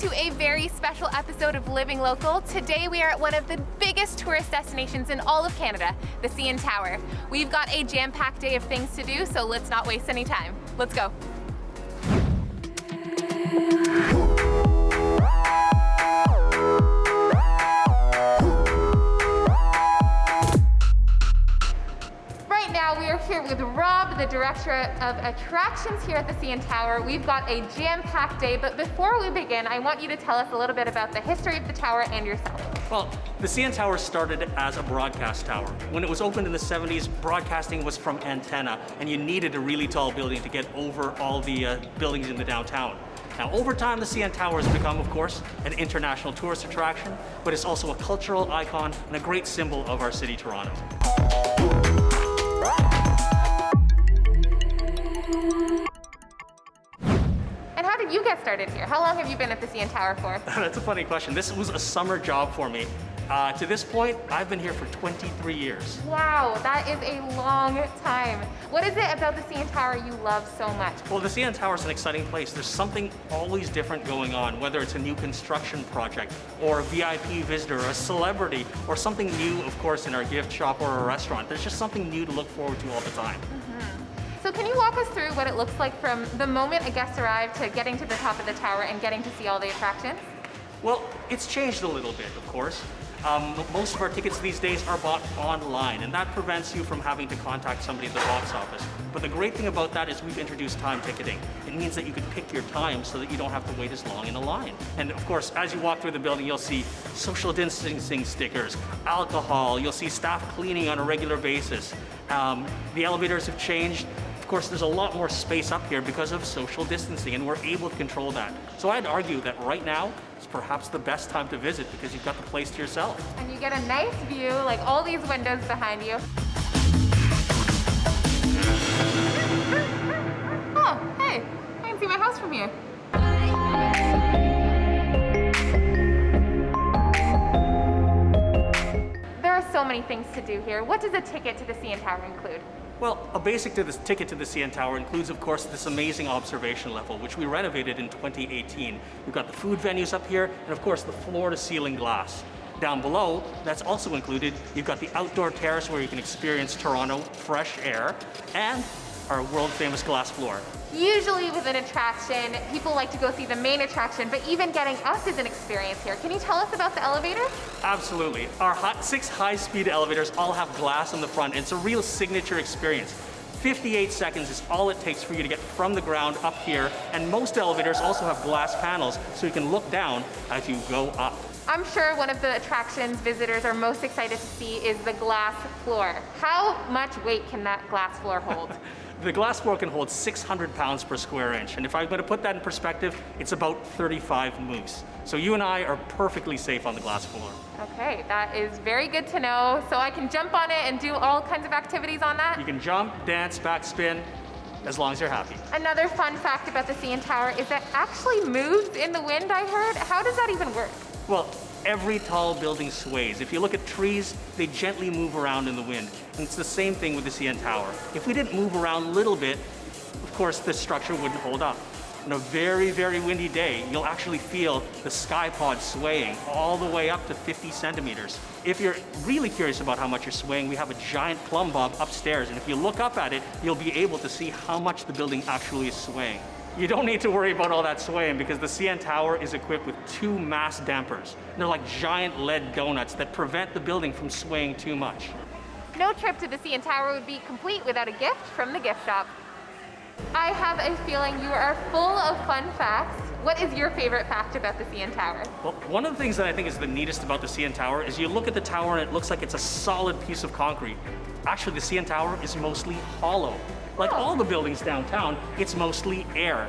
to a very special episode of Living Local. Today we are at one of the biggest tourist destinations in all of Canada, the CN Tower. We've got a jam-packed day of things to do, so let's not waste any time. Let's go. We are here with Rob, the Director of Attractions here at the CN Tower. We've got a jam-packed day, but before we begin, I want you to tell us a little bit about the history of the tower and yourself. Well, the CN Tower started as a broadcast tower. When it was opened in the 70s, broadcasting was from antenna, and you needed a really tall building to get over all the buildings in the downtown. Now, over time, the CN Tower has become, of course, an international tourist attraction, but it's also a cultural icon and a great symbol of our city, Toronto. And how did you get started here? How long have you been at the CN Tower for? That's a funny question. This was a summer job for me. To this point, I've been here for 23 years. Wow, that is a long time. What is it about the CN Tower you love so much? Well, the CN Tower is an exciting place. There's something always different going on, whether it's a new construction project, or a VIP visitor, or a celebrity, or something new, of course, in our gift shop or a restaurant. There's just something new to look forward to all the time. So can you walk us through what it looks like from the moment a guest arrived to getting to the top of the tower and getting to see all the attractions? Well, it's changed a little bit, of course. Most of our tickets these days are bought online, and that prevents you from having to contact somebody at the box office. But the great thing about that is we've introduced time ticketing. It means that you can pick your time so that you don't have to wait as long in a line. And of course, as you walk through the building, you'll see social distancing stickers, alcohol, you'll see staff cleaning on a regular basis. The elevators have changed. Of course, there's a lot more space up here because of social distancing, and we're able to control that. So I'd argue that right now is perhaps the best time to visit because you've got the place to yourself. And you get a nice view, like all these windows behind you. Oh, hey, I can see my house from here. There are so many things to do here. What does a ticket to the CN Tower include? Well, a basic ticket to the CN Tower includes, of course, this amazing observation level, which we renovated in 2018. We've got the food venues up here, and of course, the floor-to-ceiling glass. Down below, that's also included, you've got the outdoor terrace where you can experience Toronto fresh air, and our world-famous glass floor. Usually with an attraction, people like to go see the main attraction, but even getting us is an experience here. Can you tell us about the elevators? Absolutely. Our 6 high-speed elevators all have glass on the front, and it's a real signature experience. 58 seconds is all it takes for you to get from the ground up here, and most elevators also have glass panels so you can look down as you go up. I'm sure one of the attractions visitors are most excited to see is the glass floor. How much weight can that glass floor hold? The glass floor can hold 600 pounds per square inch, and if I'm going to put that in perspective, it's about 35 moose. So you and I are perfectly safe on the glass floor. Okay, that is very good to know. So I can jump on it and do all kinds of activities on that? You can jump, dance, backspin, as long as you're happy. Another fun fact about the CN Tower is that it actually moves in the wind, I heard. How does that even work? Well, every tall building sways. If you look at trees, they gently move around in the wind. And it's the same thing with the CN Tower. If we didn't move around a little bit, of course, this structure wouldn't hold up. On a very, very windy day, you'll actually feel the sky pod swaying all the way up to 50 centimeters. If you're really curious about how much you're swaying, we have a giant plumb bob upstairs, and if you look up at it, you'll be able to see how much the building actually is swaying. You don't need to worry about all that swaying because the CN Tower is equipped with 2 mass dampers. They're like giant lead donuts that prevent the building from swaying too much. No trip to the CN Tower would be complete without a gift from the gift shop. I have a feeling you are full of fun facts. What is your favorite fact about the CN Tower? Well, one of the things that I think is the neatest about the CN Tower is you look at the tower and it looks like it's a solid piece of concrete. Actually, the CN Tower is mostly hollow. Like all the buildings downtown, it's mostly air.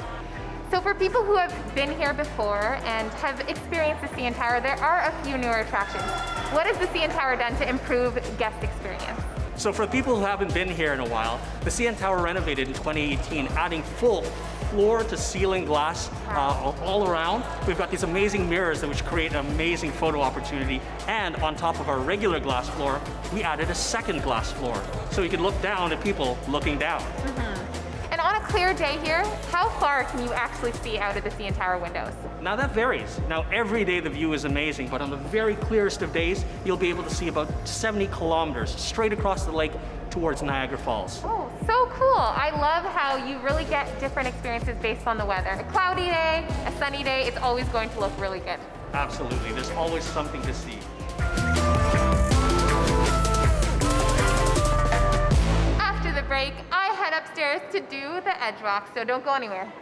So for people who have been here before and have experienced the CN Tower, there are a few newer attractions. What has the CN Tower done to improve guest experience? So for people who haven't been here in a while, the CN Tower renovated in 2018, adding full floor-to-ceiling glass all around. We've got these amazing mirrors which create an amazing photo opportunity. And on top of our regular glass floor, we added a second glass floor. So you can look down at people looking down. And on a clear day here, how far can you actually see out of the CN Tower windows? Now that varies. Now every day the view is amazing, but on the very clearest of days, you'll be able to see about 70 kilometers straight across the lake towards Niagara Falls. Oh, so cool. I love how you really get different experiences based on the weather. A cloudy day, a sunny day, it's always going to look really good. Absolutely, there's always something to see. After the break, I head upstairs to do the EdgeWalk, so don't go anywhere.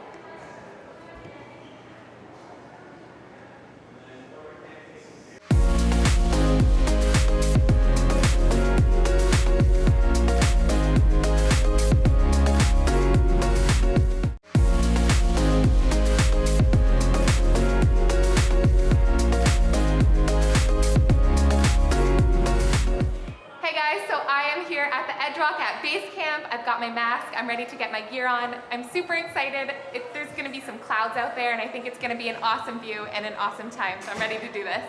At base camp, I've got my mask, I'm ready to get my gear on. I'm super excited. There's gonna be some clouds out there and I think it's gonna be an awesome view and an awesome time, so I'm ready to do this.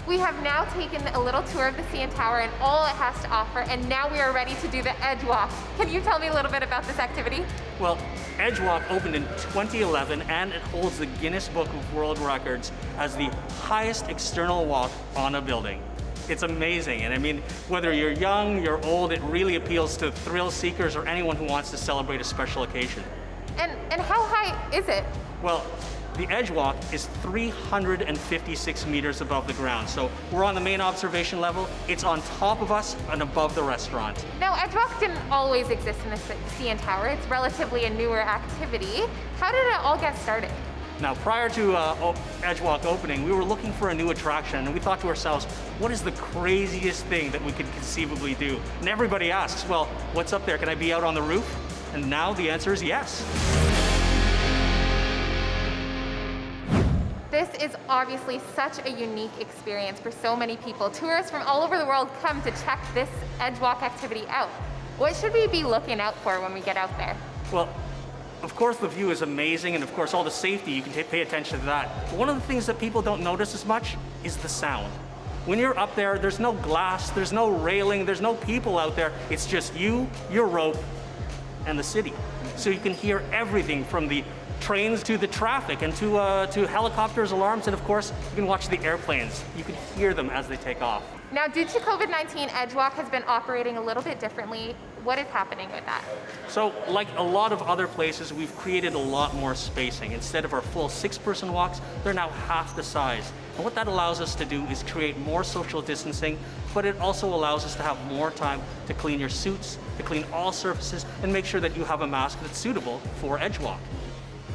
We have now taken a little tour of the CN Tower and all it has to offer, and now we are ready to do the EdgeWalk. Can you tell me a little bit about this activity? Well, EdgeWalk opened in 2011 and it holds the Guinness Book of World Records as the highest external walk on a building. It's amazing, and I mean, whether you're young, you're old, it really appeals to thrill seekers or anyone who wants to celebrate a special occasion. And how high is it? Well, the EdgeWalk is 356 meters above the ground. So we're on the main observation level. It's on top of us and above the restaurant. Now, EdgeWalk didn't always exist in the CN Tower. It's relatively a newer activity. How did it all get started? Now, prior to EdgeWalk opening, we were looking for a new attraction, and we thought to ourselves, what is the craziest thing that we could conceivably do? And everybody asks, well, what's up there? Can I be out on the roof? And now the answer is yes. This is obviously such a unique experience for so many people. Tourists from all over the world come to check this EdgeWalk activity out. What should we be looking out for when we get out there? Well, of course the view is amazing, and of course all the safety, you can pay attention to that. But one of the things that people don't notice as much is the sound. When you're up there, there's no glass, there's no railing, there's no people out there. It's just you, your rope, and the city. So you can hear everything from the trains to the traffic and to helicopters, alarms, and of course, you can watch the airplanes. You can hear them as they take off. Now, due to COVID-19, EdgeWalk has been operating a little bit differently. What is happening with that? So, like a lot of other places, we've created a lot more spacing. Instead of our full 6-person walks, they're now half the size. And what that allows us to do is create more social distancing, but it also allows us to have more time to clean your suits, to clean all surfaces, and make sure that you have a mask that's suitable for EdgeWalk.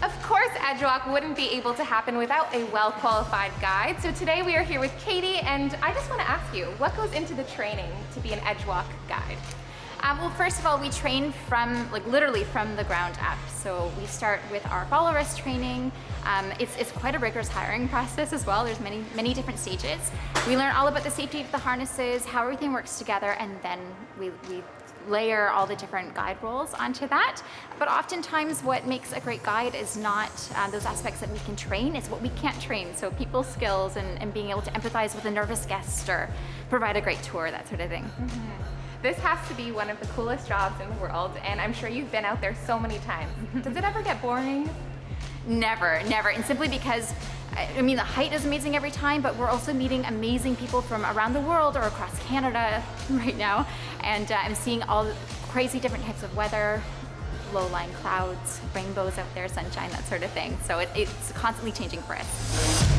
Of course, EdgeWalk wouldn't be able to happen without a well-qualified guide. So today we are here with Katie, and I just want to ask you, what goes into the training to be an EdgeWalk guide? Well, first of all, we train from, literally from the ground up. So we start with our follow us training. It's quite a rigorous hiring process as well. There's many different stages. We learn all about the safety of the harnesses, how everything works together, and then we layer all the different guide roles onto that. But oftentimes what makes a great guide is not those aspects that we can train, it's what we can't train. So people skills and being able to empathize with a nervous guest or provide a great tour, that sort of thing. Mm-hmm. This has to be one of the coolest jobs in the world, and I'm sure you've been out there so many times. Does it ever get boring? Never, and simply because I mean, the height is amazing every time, but we're also meeting amazing people from around the world or across Canada right now. And I'm seeing all crazy different types of weather, low-lying clouds, rainbows out there, sunshine, that sort of thing. So it's constantly changing for us.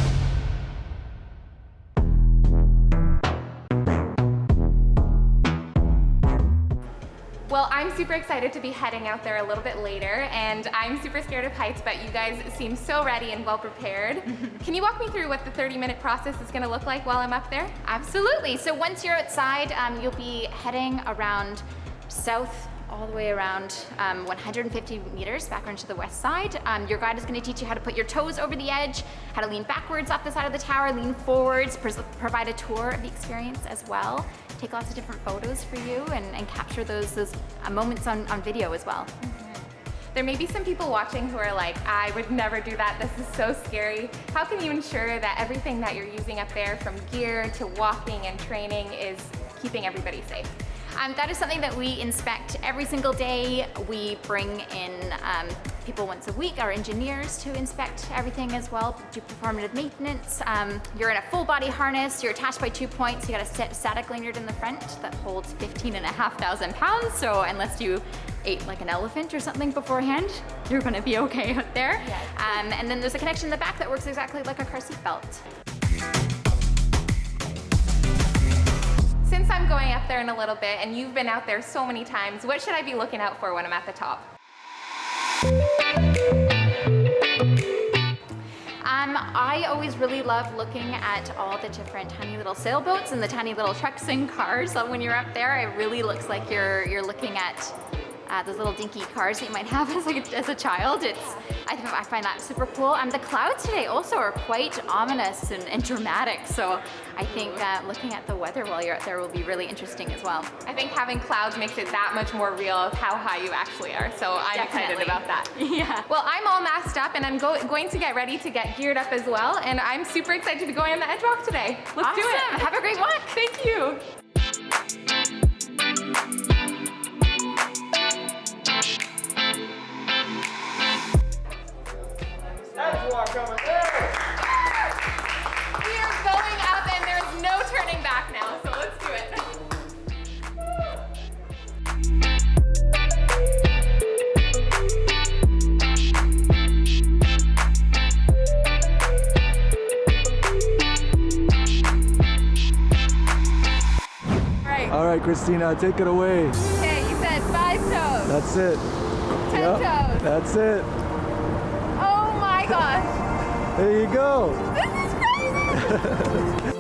Well, I'm super excited to be heading out there a little bit later, and I'm super scared of heights, but you guys seem so ready and well prepared. Can you walk me through what the 30-minute process is going to look like while I'm up there? Absolutely. So once you're outside, you'll be heading around south all the way around 150 meters back onto the west side. Your guide is going to teach you how to put your toes over the edge, how to lean backwards off the side of the tower, lean forwards, provide a tour of the experience as well. Take lots of different photos for you and capture those moments on video as well. Mm-hmm. there may be some people watching who are like, I would never do that, this is so scary. How can you ensure that everything that you're using up there, from gear to walking and training, is keeping everybody safe? That is something that we inspect every single day. We bring in people once a week, our engineers, to inspect everything as well, do preventative maintenance. You're in a full body harness, you're attached by 2 points, you got a static lanyard in the front that holds 15,500 pounds, so unless you ate like an elephant or something beforehand, you're gonna be okay out there. Yes. And then there's a connection in the back that works exactly like a car seat belt. Since I'm going up there in a little bit, and you've been out there so many times, what should I be looking out for when I'm at the top? I always really love looking at all the different tiny little sailboats and the tiny little trucks and cars. So when you're up there, it really looks like you're looking at those little dinky cars that you might have as a child. I find that super cool. The clouds today also are quite ominous and dramatic. So I think looking at the weather while you're out there will be really interesting as well. I think having clouds makes it that much more real of how high you actually are. So I'm excited about that. Yeah. Well, I'm all masked up and I'm going to get ready to get geared up as well. And I'm super excited to be going on the EdgeWalk today. Let's do it. Have a great walk. Thank you. EdgeWalk coming there! We are going up and there's no turning back now, so let's do it. All right, Christina, take it away. Okay, you said 5 toes, That's it. 10 toes. That's it. Oh my gosh, There you go. this is crazy.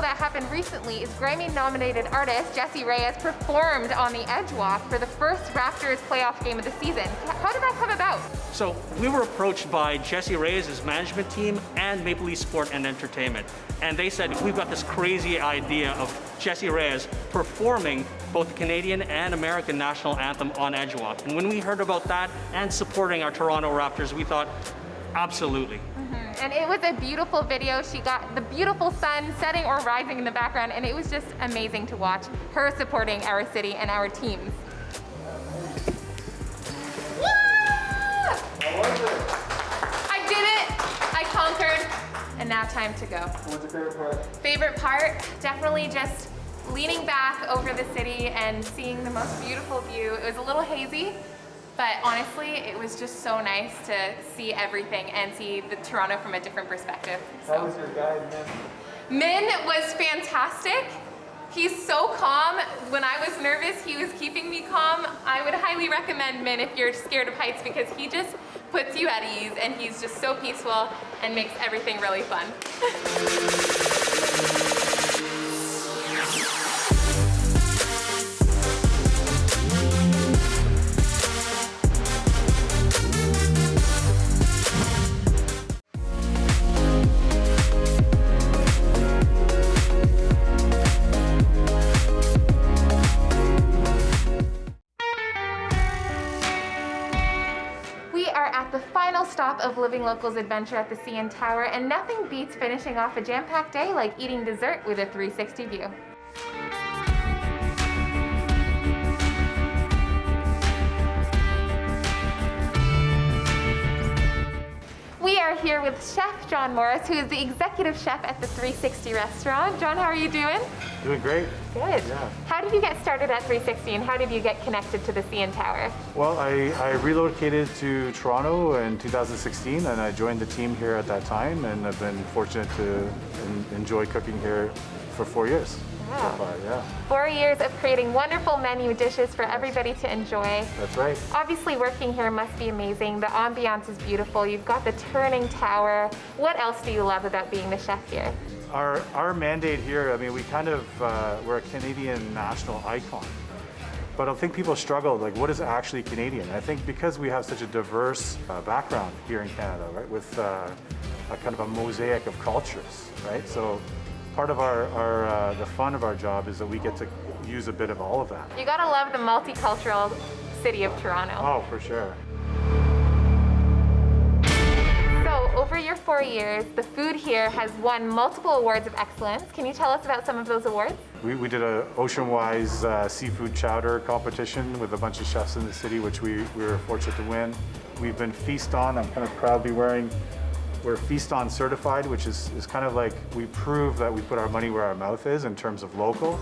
That happened recently is Grammy-nominated artist Jessie Reyez performed on the EdgeWalk for the first Raptors playoff game of the season. How did that come about? So we were approached by Jessie Reyes' management team and Maple Leaf Sport and Entertainment. And they said, we've got this crazy idea of Jessie Reyez performing both the Canadian and American national anthem on EdgeWalk. And when we heard about that and supporting our Toronto Raptors, we thought, absolutely. And it was a beautiful video. She got the beautiful sun setting or rising in the background, and it was just amazing to watch her supporting our city and our teams. Woo! I did it! I conquered, and now time to go. What's your favorite part? Favorite part? Definitely just leaning back over the city and seeing the most beautiful view. It was a little hazy, but honestly, it was just so nice to see everything and see the Toronto from a different perspective. So. How was your guide, Min was fantastic. He's so calm. When I was nervous, he was keeping me calm. I would highly recommend Min if you're scared of heights, because he just puts you at ease and he's just so peaceful and makes everything really fun. The final stop of Living Local's adventure at the CN Tower, and nothing beats finishing off a jam-packed day like eating dessert with a 360 view. We are here with Chef John Morris, who is the executive chef at the 360 restaurant. John, how are you doing? Doing great. Good. Yeah. How did you get started at 360, and how did you get connected to the CN Tower? Well, I relocated to Toronto in 2016, and I joined the team here at that time, and I've been fortunate to enjoy cooking here for 4 years. Wow. so far, yeah. 4 years of creating wonderful menu dishes for everybody to enjoy. That's right. Obviously, working here must be amazing. The ambiance is beautiful. You've got the turning tower. What else do you love about being the chef here? Our mandate here, I mean, we kind of, we're a Canadian national icon. But I think people struggle, like, what is actually Canadian? I think because we have such a diverse background here in Canada, right, with a kind of a mosaic of cultures, right? So part of the fun of our job is that we get to use a bit of all of that. You gotta love the multicultural city of Toronto. Oh, for sure. So over your 4 years, the food here has won multiple awards of excellence. Can you tell us about some of those awards? We did a ocean-wise seafood chowder competition with a bunch of chefs in the city, which we were fortunate to win. We've been Feast On. I'm kind of proudly we're Feast On certified, which is kind of like we prove that we put our money where our mouth is in terms of local.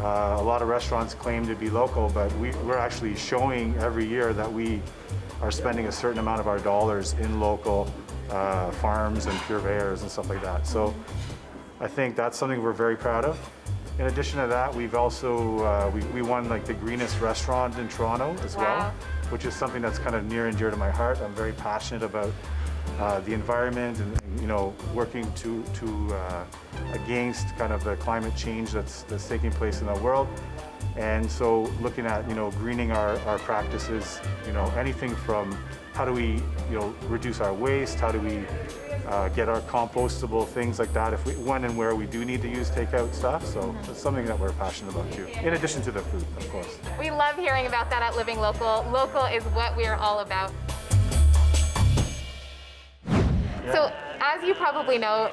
A lot of restaurants claim to be local, but we're actually showing every year that we are spending a certain amount of our dollars in local farms and purveyors and stuff like that. So I think that's something we're very proud of. In addition to that, we've also, we won like the greenest restaurant in Toronto as well, Wow. which is something that's kind of near and dear to my heart. I'm very passionate about the environment and, you know, working against kind of the climate change that's taking place in the world. And so looking at, you know, greening our practices, you know, anything from how do we, you know, reduce our waste, how do we get our compostable things like that when and where we do need to use takeout stuff. So it's something that we're passionate about too, in addition to the food, of course. We love hearing about that at Living Local. Local is what we're all about. So as you probably know,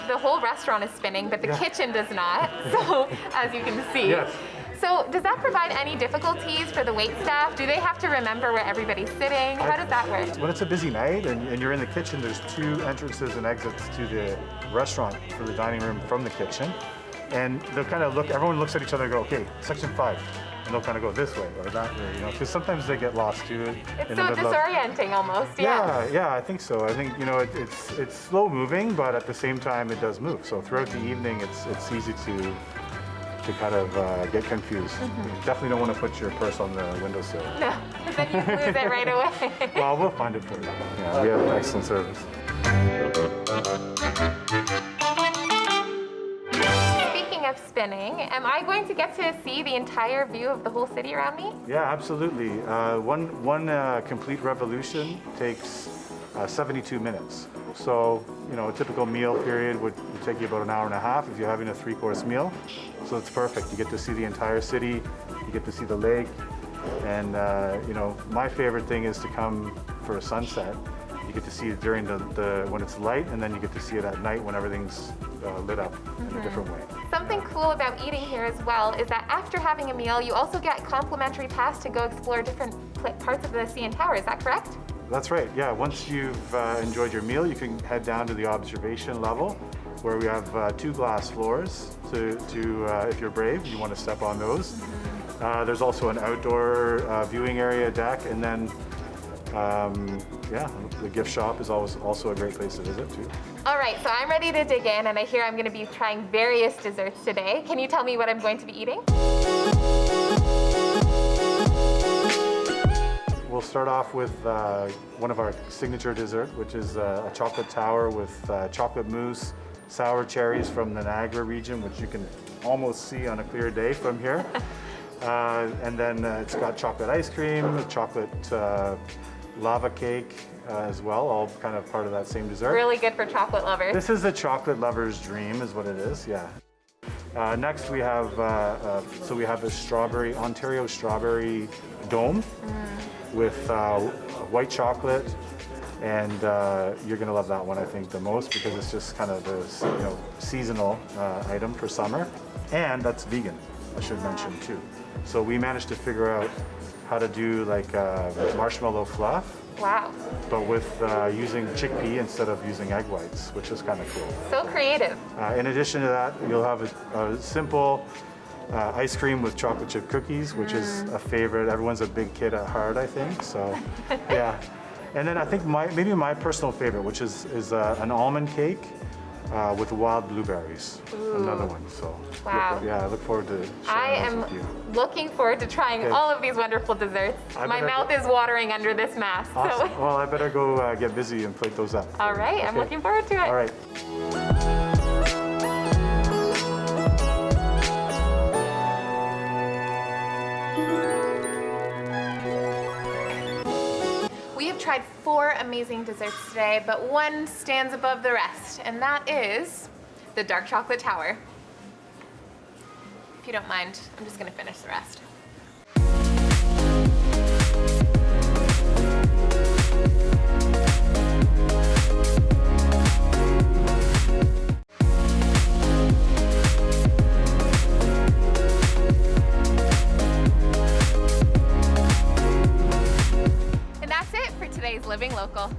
the whole restaurant is spinning, but the kitchen does not. So as you can see. Yes. So does that provide any difficulties for the wait staff? Do they have to remember where everybody's sitting? How does that work? When it's a busy night and you're in the kitchen, there's 2 entrances and exits to the restaurant for the dining room from the kitchen. And they'll kind of look, everyone looks at each other and go, okay, section 5. And they'll kind of go this way or that way, you know, because sometimes they get lost too. It's so disorienting almost, yeah. Yeah, I think so. I think, you know, it's slow moving, but at the same time it does move. So throughout the evening, it's easy to kind of get confused. You definitely don't want to put your purse on the windowsill. No, then you lose it right away. Well, we'll find it for you. Yeah, we have excellent service. Speaking of spinning, am I going to get to see the entire view of the whole city around me? Yeah, absolutely. One complete revolution takes 72 minutes. So, you know, a typical meal period would take you about an hour and a half if you're having a 3-course meal. So it's perfect. You get to see the entire city, you get to see the lake, and you know, my favorite thing is to come for a sunset. You get to see it during when it's light, and then you get to see it at night when everything's lit up in a different way. Something cool about eating here as well is that after having a meal, you also get complimentary pass to go explore different parts of the CN Tower. Is that correct? That's right, yeah. Once you've enjoyed your meal, you can head down to the observation level where we have 2 glass floors to if you're brave, you want to step on those. There's also an outdoor viewing area deck, and then yeah, the gift shop is also a great place to visit too. All right, so I'm ready to dig in, and I hear I'm going to be trying various desserts today. Can you tell me what I'm going to be eating? We'll start off with one of our signature dessert, which is a chocolate tower with chocolate mousse, sour cherries from the Niagara region, which you can almost see on a clear day from here. And then it's got chocolate ice cream, chocolate lava cake as well, all kind of part of that same dessert. Really good for chocolate lovers. This is a chocolate lover's dream is what it is, yeah. Next we have, so we have this Ontario strawberry dome with white chocolate, and you're gonna love that one, I think, the most, because it's just kind of a seasonal item for summer, and that's vegan, I should mention too. So we managed to figure out how to do like marshmallow fluff. Wow. But with using chickpea instead of using egg whites, which is kind of cool. So creative. In addition to that, you'll have a simple ice cream with chocolate chip cookies, which is a favorite. Everyone's a big kid at heart, I think. So, yeah. And then I think maybe my personal favorite, which is an almond cake with wild blueberries. Another one. So Wow. I look forward to I sharing am those with you. looking forward to trying Okay. all of these wonderful desserts. I My better mouth go- is watering under this mask. Awesome. So, Well, I better go get busy and plate those up. all right, I'm Okay. looking forward to it. All right. We have tried 4 amazing desserts today, but one stands above the rest, and that is the dark chocolate tower. If you don't mind, I'm just gonna finish the rest. And that's it for today's Living Local.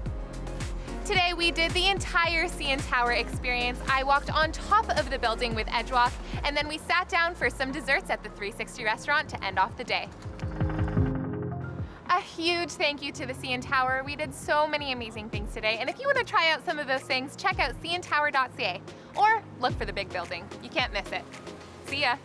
Today we did the entire CN Tower experience. I walked on top of the building with EdgeWalk, and then we sat down for some desserts at the 360 restaurant to end off the day. A huge thank you to the CN Tower. We did so many amazing things today, and if you want to try out some of those things, check out cntower.ca or look for the big building. You can't miss it. See ya.